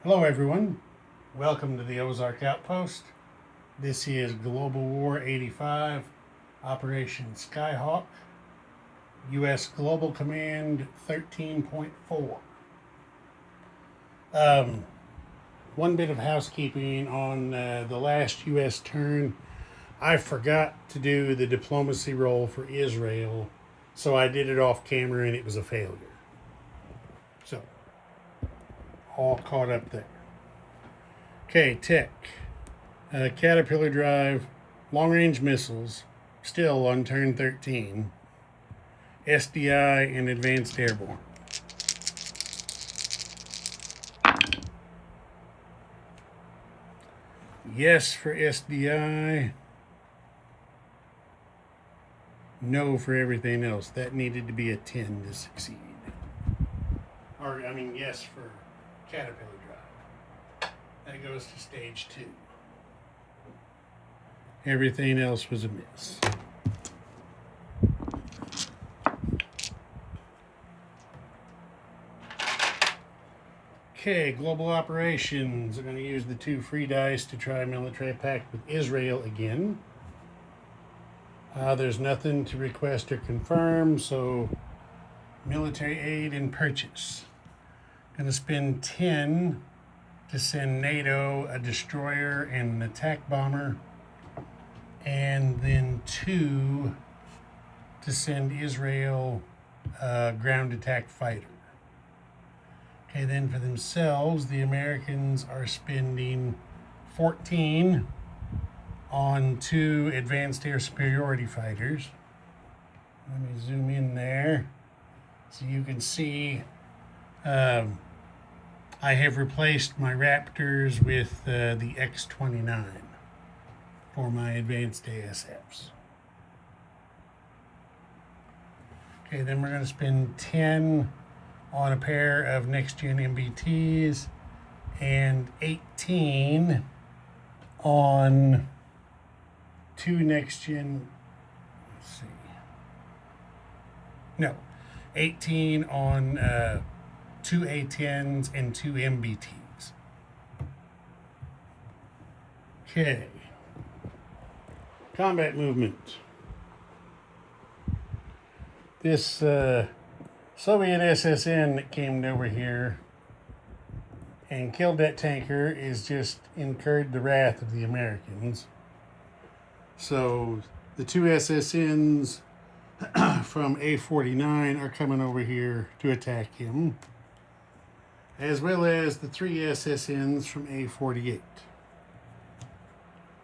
Hello everyone, welcome to the Ozark Outpost. This is Global War 85, Operation Skyhawk, U.S. Global Command 13.4. One bit of housekeeping on the last U.S. turn. I forgot to do the diplomacy roll for Israel, so I did it off camera and it was a failure. So, all caught up there. Okay, tech. Caterpillar drive, long-range missiles, still on turn 13. SDI and advanced airborne. Yes for SDI. No for everything else. That needed to be a 10 to succeed. Yes for Caterpillar drive. That goes to stage 2. Everything else was a miss. Okay, global operations. I'm going to use the 2 free dice to try a military pact with Israel again. There's nothing to request or confirm, so military aid and purchase. Going to spend 10 to send NATO a destroyer and an attack bomber, and then 2 to send Israel a ground attack fighter. Okay, then for themselves, the Americans are spending 14 on 2 advanced air superiority fighters. Let me zoom in there so you can see. I have replaced my Raptors with the X-29 for my advanced ASFs. Okay, then we're going to spend 10 on a pair of next-gen MBTs and 18 on 2 next-gen, 18 on 2 A10s and 2 MBTs. Okay. Combat movement. This Soviet SSN that came over here and killed that tanker is just incurred the wrath of the Americans. So the 2 SSNs from A49 are coming over here to attack him, as well as the 3 SSNs from A48.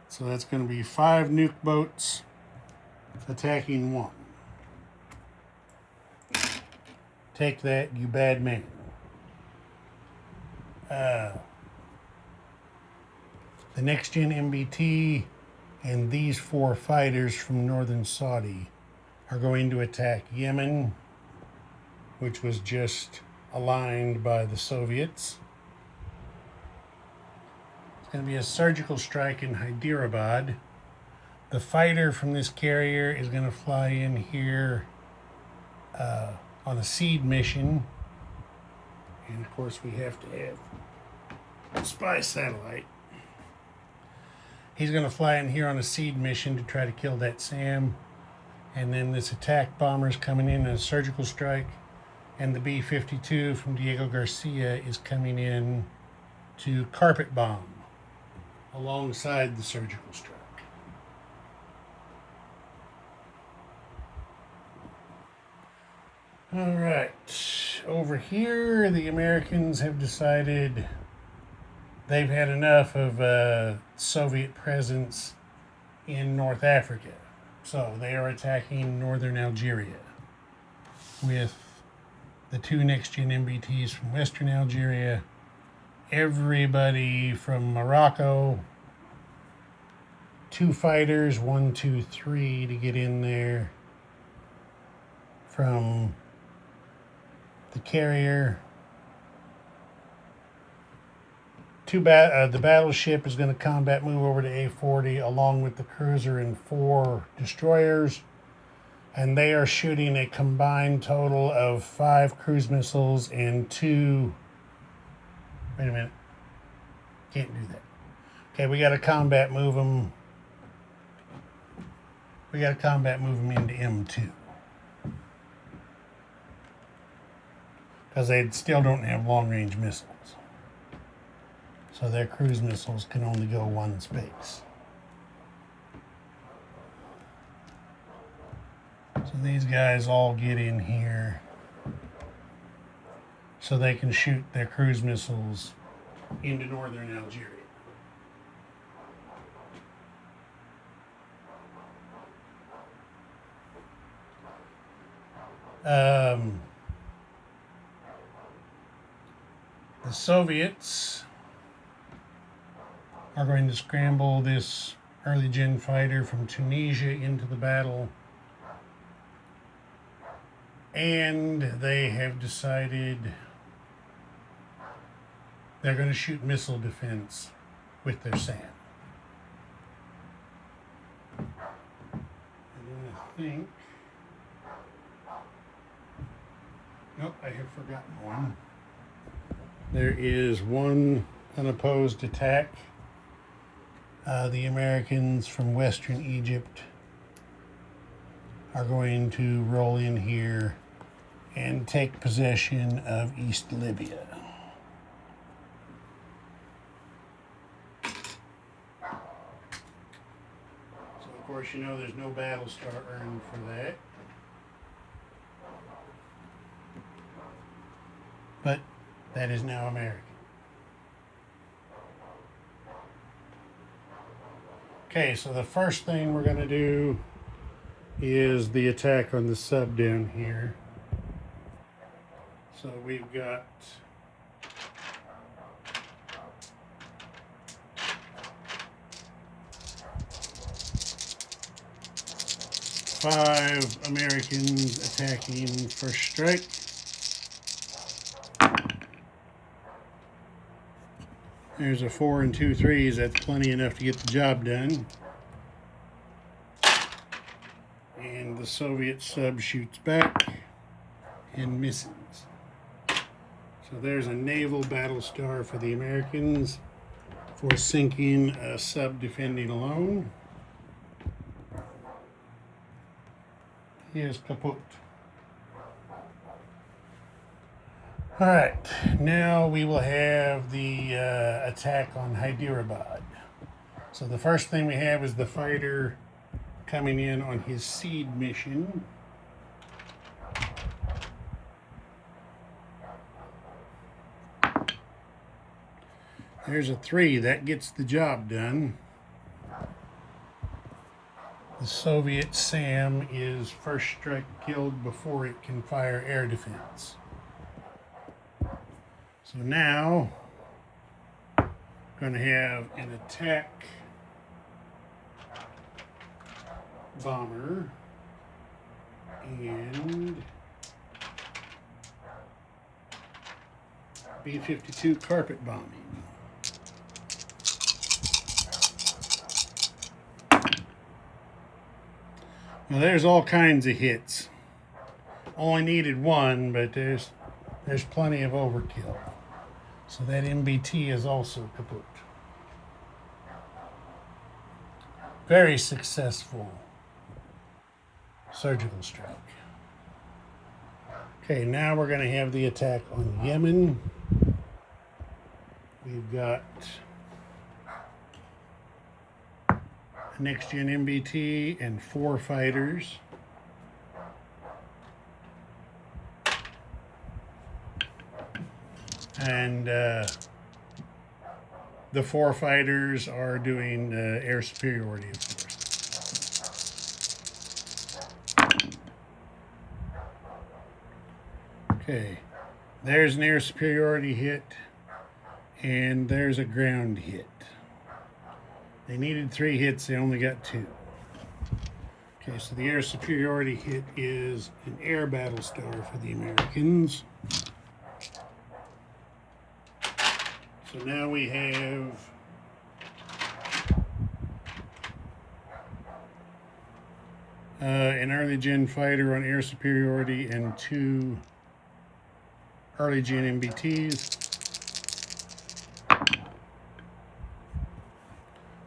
So that's going to be 5 nuke boats attacking 1. Take that, you bad man. The next-gen MBT and these 4 fighters from northern Saudi are going to attack Yemen, which was just aligned by the Soviets. It's going to be a surgical strike in Hyderabad. The fighter from this carrier is going to fly in here on a seed mission. And of course we have to have a spy satellite. He's going to fly in here on a seed mission to try to kill that SAM. And then this attack bomber is coming in a surgical strike. And the B-52 from Diego Garcia is coming in to carpet bomb alongside the surgical strike. All right, over here, the Americans have decided they've had enough of Soviet presence in North Africa. So they are attacking northern Algeria with the 2 next-gen MBTs from western Algeria, everybody from Morocco, 2 fighters, 1, 2, 3 to get in there from the carrier. The battleship is going to combat move over to A40 along with the cruiser and 4 destroyers. And they are shooting a combined total of 5 cruise missiles and 2... Wait a minute. Can't do that. Okay, we got to combat move them. We got to combat move them into M2. Because they still don't have long-range missiles. So their cruise missiles can only go one space. So these guys all get in here so they can shoot their cruise missiles into northern Algeria. The Soviets are going to scramble this early gen fighter from Tunisia into the battle, and they have decided they're going to shoot missile defense with their SAM. And then I think, nope, I have forgotten one. There is one unopposed attack. The Americans from Western Egypt are going to roll in here and take possession of East Libya. So of course you know there's no battle star earned for that. But that is now American. Okay, so the first thing we're going to do is the attack on the sub down here. So we've got five Americans attacking first strike. There's a 4 and 2 3s. That's plenty enough to get the job done. And the Soviet sub shoots back and misses. So there's a naval battle star for the Americans for sinking a sub defending alone. He is kaput. All right, now we will have the attack on Hyderabad. So the first thing we have is the fighter coming in on his seed mission. There's a 3, that gets the job done. The Soviet SAM is first strike killed before it can fire air defense. So now, I'm going to have an attack bomber and B-52 carpet bombing. Now there's all kinds of hits. Only needed one, but there's plenty of overkill. So that MBT is also kaput. Very successful surgical strike. Okay, now we're going to have the attack on Yemen. We've got a next-gen MBT and 4 fighters. And the 4 fighters are doing air superiority, of course. Okay, there's an air superiority hit, and there's a ground hit. They needed 3 hits, they only got 2. Okay, so the air superiority hit is an air battle star for the Americans. So now we have an early gen fighter on air superiority and 2 early gen MBTs.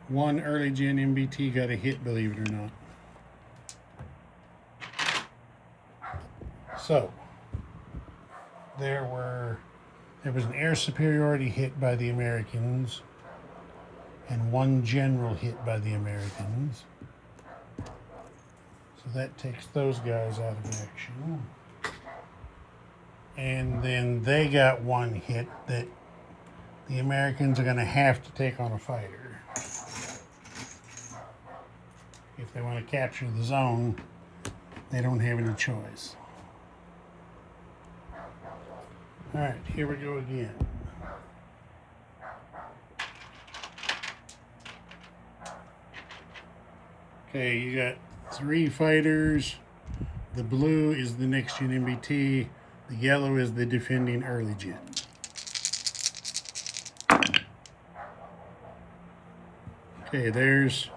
One early gen MBT got a hit, believe it or not. So there was an air superiority hit by the Americans and one general hit by the Americans. So that takes those guys out of action. And then they got one hit that the Americans are going to have to take on a fighter. If they want to capture the zone, they don't have any choice. All right, here we go again. Okay, you got 3 fighters. The blue is the next gen MBT. The yellow is the defending early gen. Okay, there's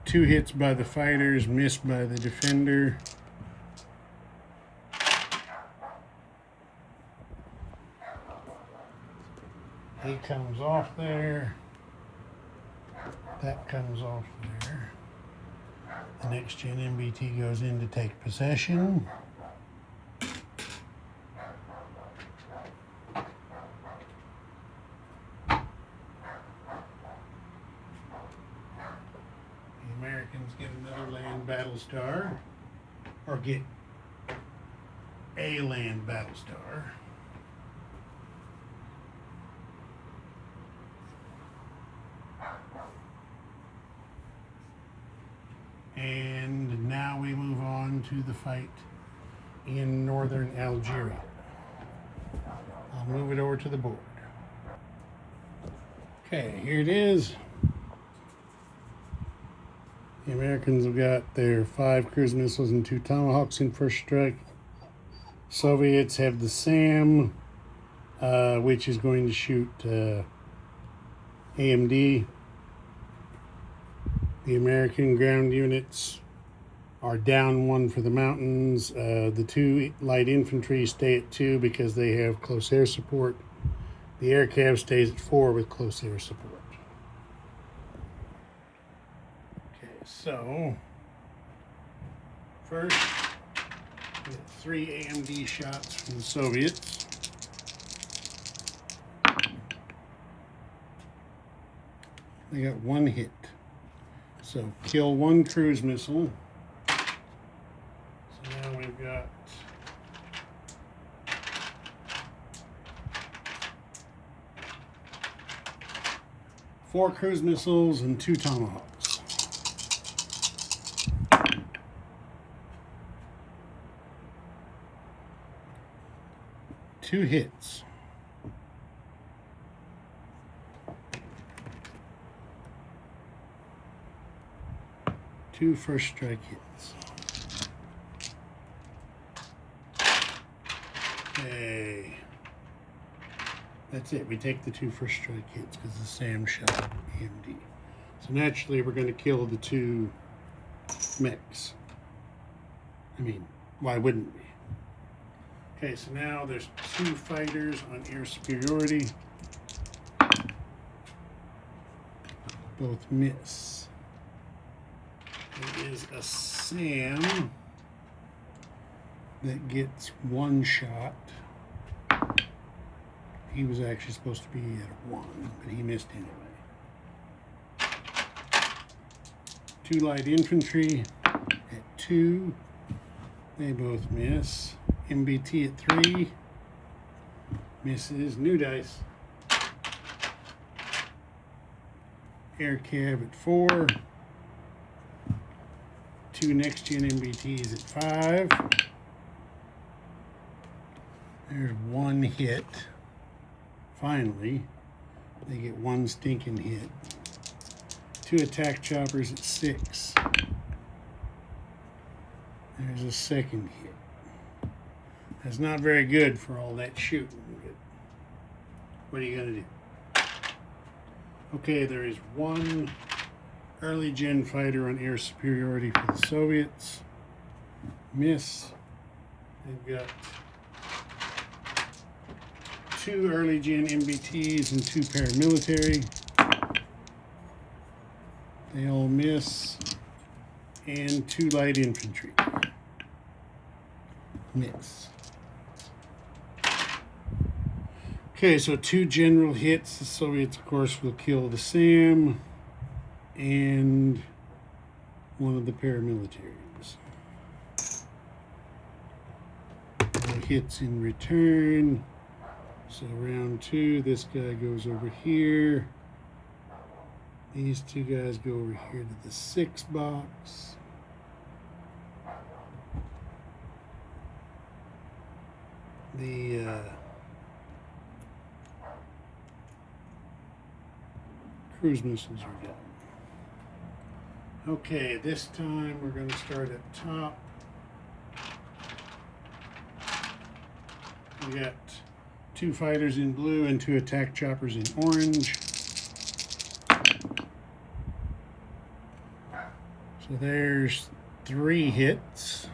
2 hits by the fighters, missed by the defender. He comes off there. That comes off there. The next gen MBT goes in to take possession. The Americans get another land battle star, or get a land battle star. And now we move on to the fight in northern Algeria. I'll move it over to the board. Okay, here it is. The Americans have got their 5 cruise missiles and 2 Tomahawks in first strike. Soviets have the SAM, which is going to shoot AMD. The American ground units are down 1 for the mountains. The 2 light infantry stay at 2 because they have close air support. The air cav stays at 4 with close air support. Okay, so first we got 3 AMD shots from the Soviets. They got 1 hit. So kill 1 cruise missile. So now we've got 4 cruise missiles and 2 Tomahawks. Two hits. 2 first strike hits. Okay. That's it. We take the 2 first strike hits because the SAM shot AMD. So naturally we're going to kill the 2 mechs. I mean, why wouldn't we? Okay, so now there's 2 fighters on air superiority. Both miss. There is a SAM that gets 1 shot. He was actually supposed to be at 1, but he missed anyway. 2 light infantry at 2. They both miss. MBT at 3. Misses. New dice. Air cav at 4. 2 next gen MBTs at 5. There's 1 hit. Finally, they get 1 stinking hit. 2 attack choppers at 6. There's a second hit. That's not very good for all that shooting. But what are you going to do? Okay, there is 1 early gen fighter on air superiority for the Soviets. Miss. They've got 2 early gen MBTs and 2 paramilitary. They all miss. And 2 light infantry. Miss. Okay, so 2 general hits. The Soviets, of course, will kill the SAM and one of the paramilitaries. No hits in return. So round 2, this guy goes over here. These 2 guys go over here to the 6 box. The cruise missiles are done. Okay, this time we're going to start at top. We got 2 fighters in blue and 2 attack choppers in orange. So there's 3 hits.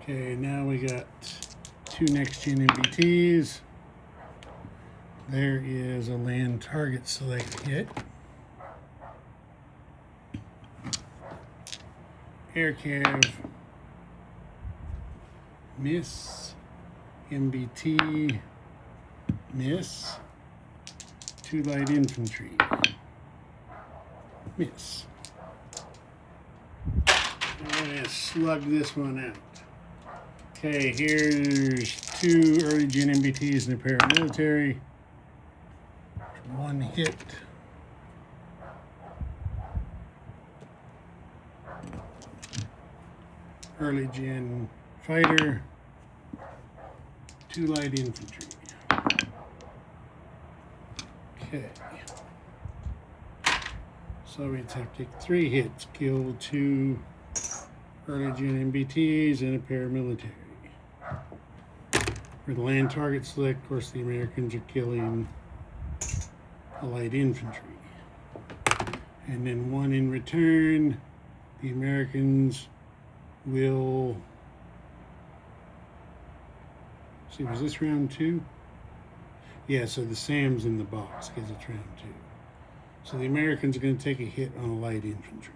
Okay, now we got 2 next-gen MBTs. There is a land target select hit. Air Cav, miss. MBT, miss. 2 light infantry, miss. I'm going to slug this one out. Okay, here's 2 early gen MBTs and a paramilitary. 1 hit. Early gen fighter. 2 light infantry. Okay. Soviets have to take 3 hits, kill 2 early gen MBTs and a paramilitary. For the land target select, of course, the Americans are killing a light infantry. And then 1 in return, the Americans will... See, was this round 2? Yeah, so the SAM's in the box because it's round 2. So the Americans are going to take a hit on a light infantry.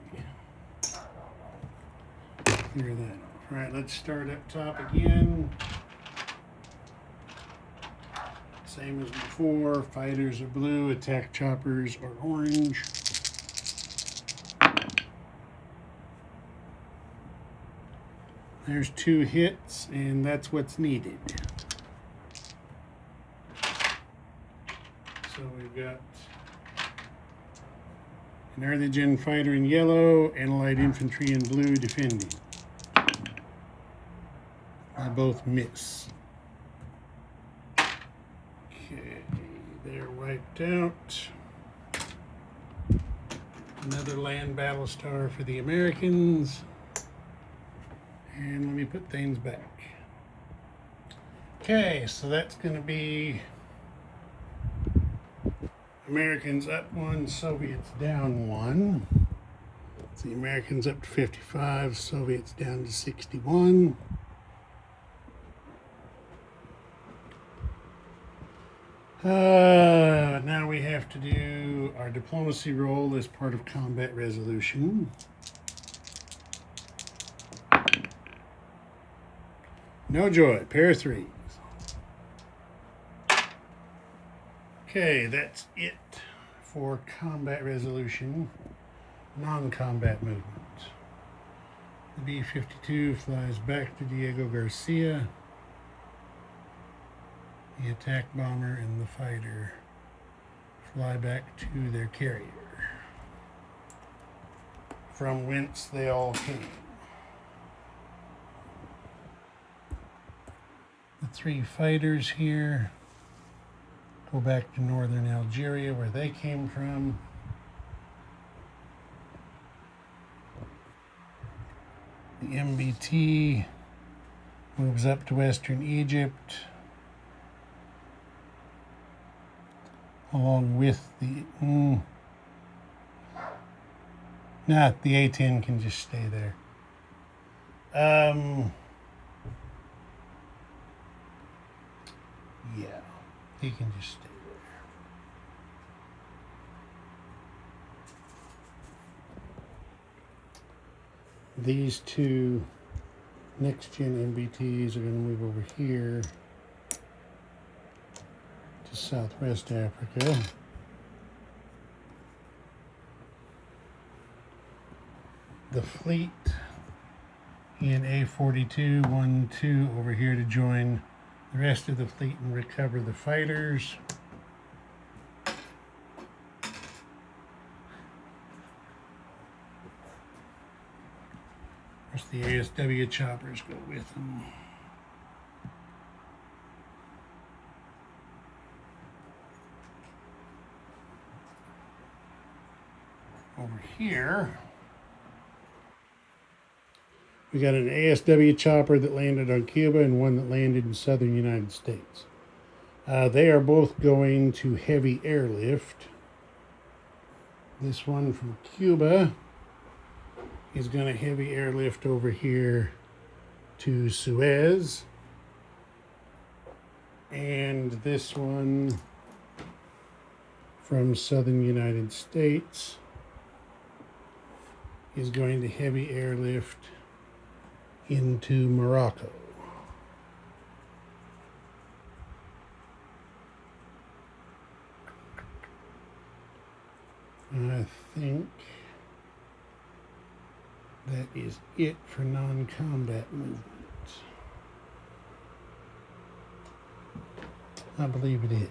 Clear that off. All right, let's start up top again. Same as before. Fighters are blue, attack choppers are orange. There's 2 hits, and that's what's needed. So we've got an early gen fighter in yellow and a light infantry in blue defending. They both miss. Okay, they're wiped out. Another land battle star for the Americans. And let me put things back. Okay, so that's going to be Americans up 1, Soviets down 1. So the Americans up to 55, Soviets down to 61. Now we have to do our diplomacy role as part of combat resolution. No joy, pair of 3s. Okay, that's it for combat resolution, non-combat movement. The B-52 flies back to Diego Garcia. The attack bomber and the fighter fly back to their carrier, from whence they all came. The 3 fighters here go back to northern Algeria where they came from. The MBT moves up to western Egypt along with the the A-10 can just stay there. Yeah. He can just stay there. These two next-gen MBTs are going to move over here to Southwest Africa. The fleet in A4212 over here to join the rest of the fleet and recover the fighters. Of course, the ASW choppers go with them. Over here, we got an ASW chopper that landed on Cuba and one that landed in southern United States. They are both going to heavy airlift. This one from Cuba is going to heavy airlift over here to Suez. And this one from southern United States is going to heavy airlift into Morocco. I think that is it for non-combat movements. I believe it is.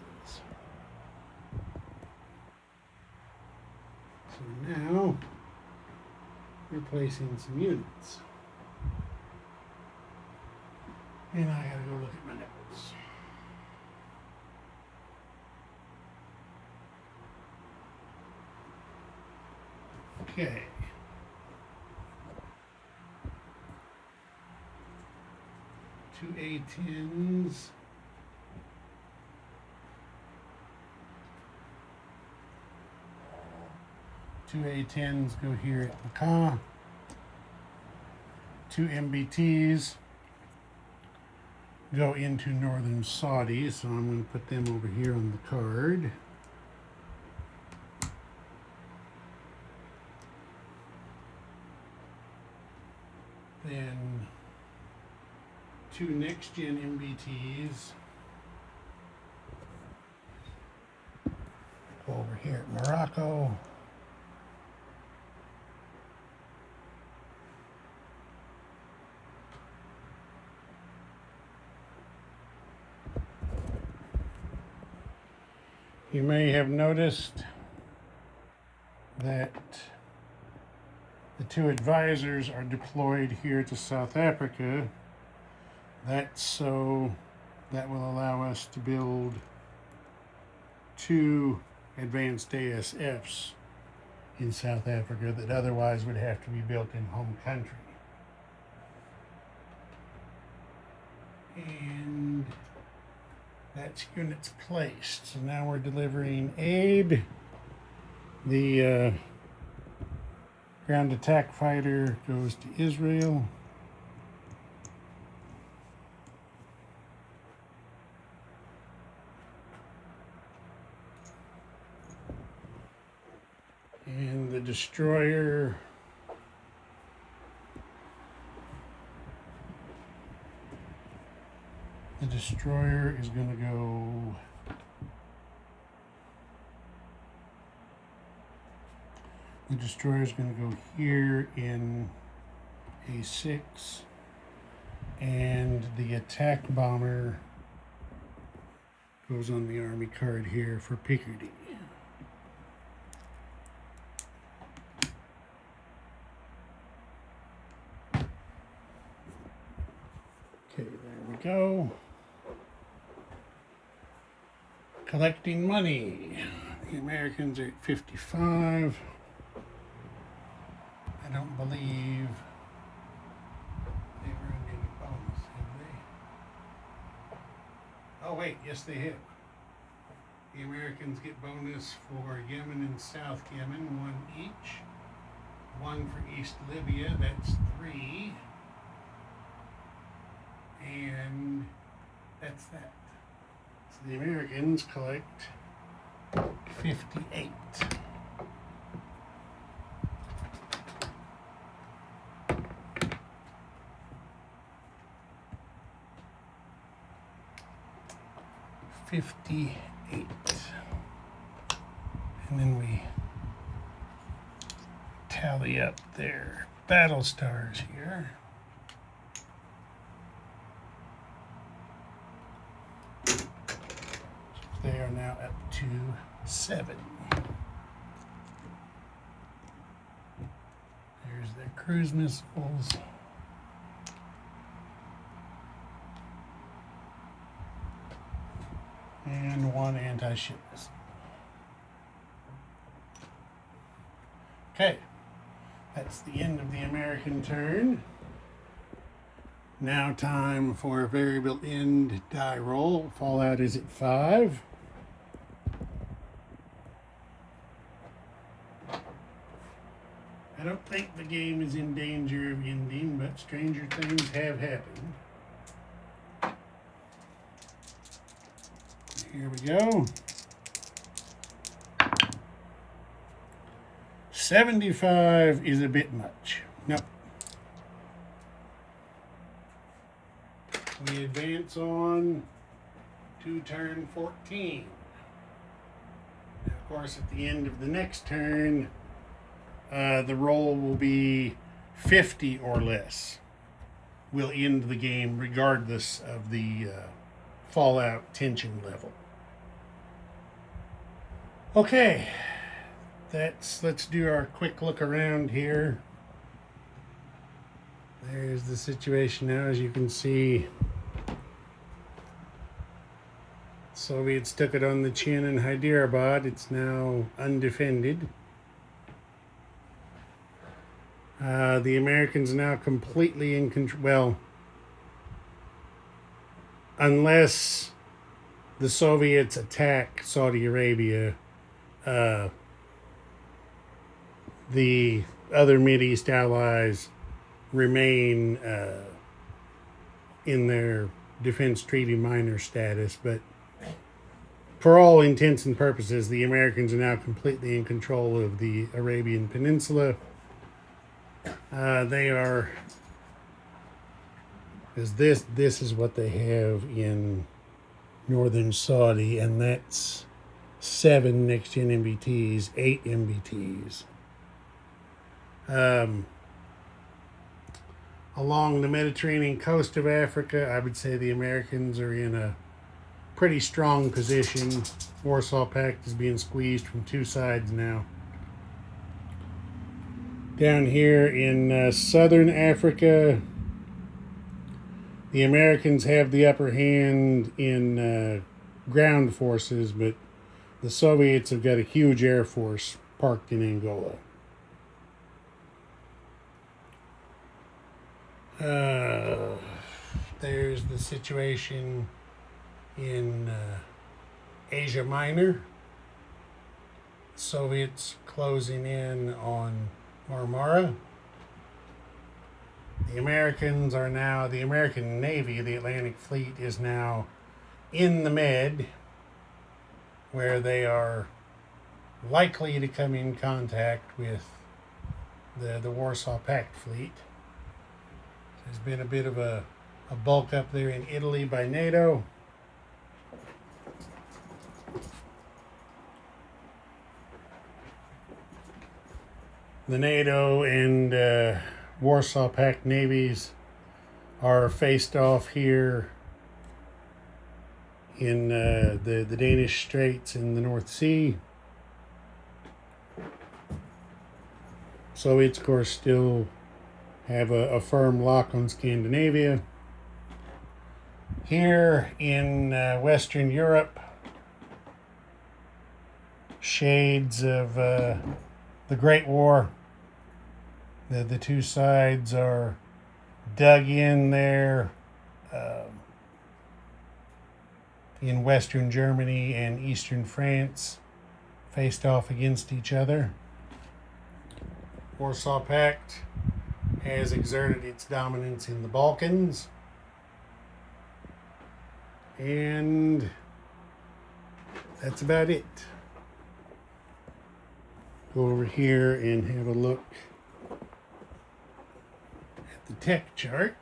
So now, we're placing some units. And I gotta go look at my notes. Okay. Two A-10s. Two A-10s go here at Macaw. Two MBTs go into northern Saudi, so I'm going to put them over here on the card. Then two next-gen MBTs go over here at Morocco. You may have noticed that the two advisors are deployed here to South Africa. That's so that will allow us to build two advanced ASFs in South Africa that otherwise would have to be built in home country. And that's units placed. So now we're delivering aid. The ground attack fighter goes to Israel. And the destroyer is going to go here in A6, and the attack bomber goes on the Army card here for Picardy. Okay, there we go. Collecting money. The Americans are at 55. I don't believe they earned any bonus, have they? Oh wait, yes they have. The Americans get bonus for Yemen and South Yemen, 1 each. 1 for East Libya, that's 3. And that's that. The Americans collect 58. And then we tally up their battle stars here. They are now up to 7. There's their cruise missiles. And 1 anti-ship missile. Okay, that's the end of the American turn. Now time for a variable end die roll. Fallout is at 5. I don't think the game is in danger of ending, but stranger things have happened. Here we go. 75 is a bit much. Nope. We advance on to turn 14. Now, of course, at the end of the next turn, the roll will be 50 or less. We'll end the game regardless of the fallout tension level. Okay, let's do our quick look around here. There's the situation now. As you can see, Soviets took it on the chin in Hyderabad. It's now undefended. The Americans now completely in control. Well, unless the Soviets attack Saudi Arabia, the other Mideast allies remain in their defense treaty minor status, but for all intents and purposes, the Americans are now completely in control of the Arabian Peninsula. They are, because this is what they have in northern Saudi, and that's 7 next-gen MBTs, 8 MBTs. Along the Mediterranean coast of Africa, I would say the Americans are in a pretty strong position. Warsaw Pact is being squeezed from 2 sides now. Down here in southern Africa, the Americans have the upper hand in ground forces, but the Soviets have got a huge air force parked in Angola. There's the situation in Asia Minor. Soviets closing in on Marmara. The American Navy, the Atlantic Fleet, is now in the Med, where they are likely to come in contact with the Warsaw Pact fleet. There's been a bit of a bulk up there in Italy by NATO. The NATO and Warsaw Pact navies are faced off here in the Danish Straits in the North Sea. Soviets, of course, still have a firm lock on Scandinavia. Here in Western Europe, shades of the Great War. The 2 sides are dug in there in Western Germany and Eastern France, faced off against each other. Warsaw Pact has exerted its dominance in the Balkans, and that's about it. Go over here and have a look at the tech chart.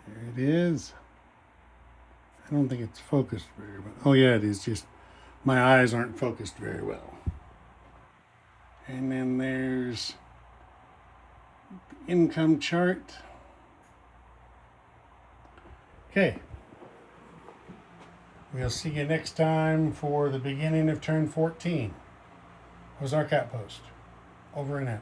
There it is. I don't think it's focused very well. Oh yeah, it is, just my eyes aren't focused very well. And then there's the income chart. Okay. We'll see you next time for the beginning of turn 14. Ozark Outpost. Over and out.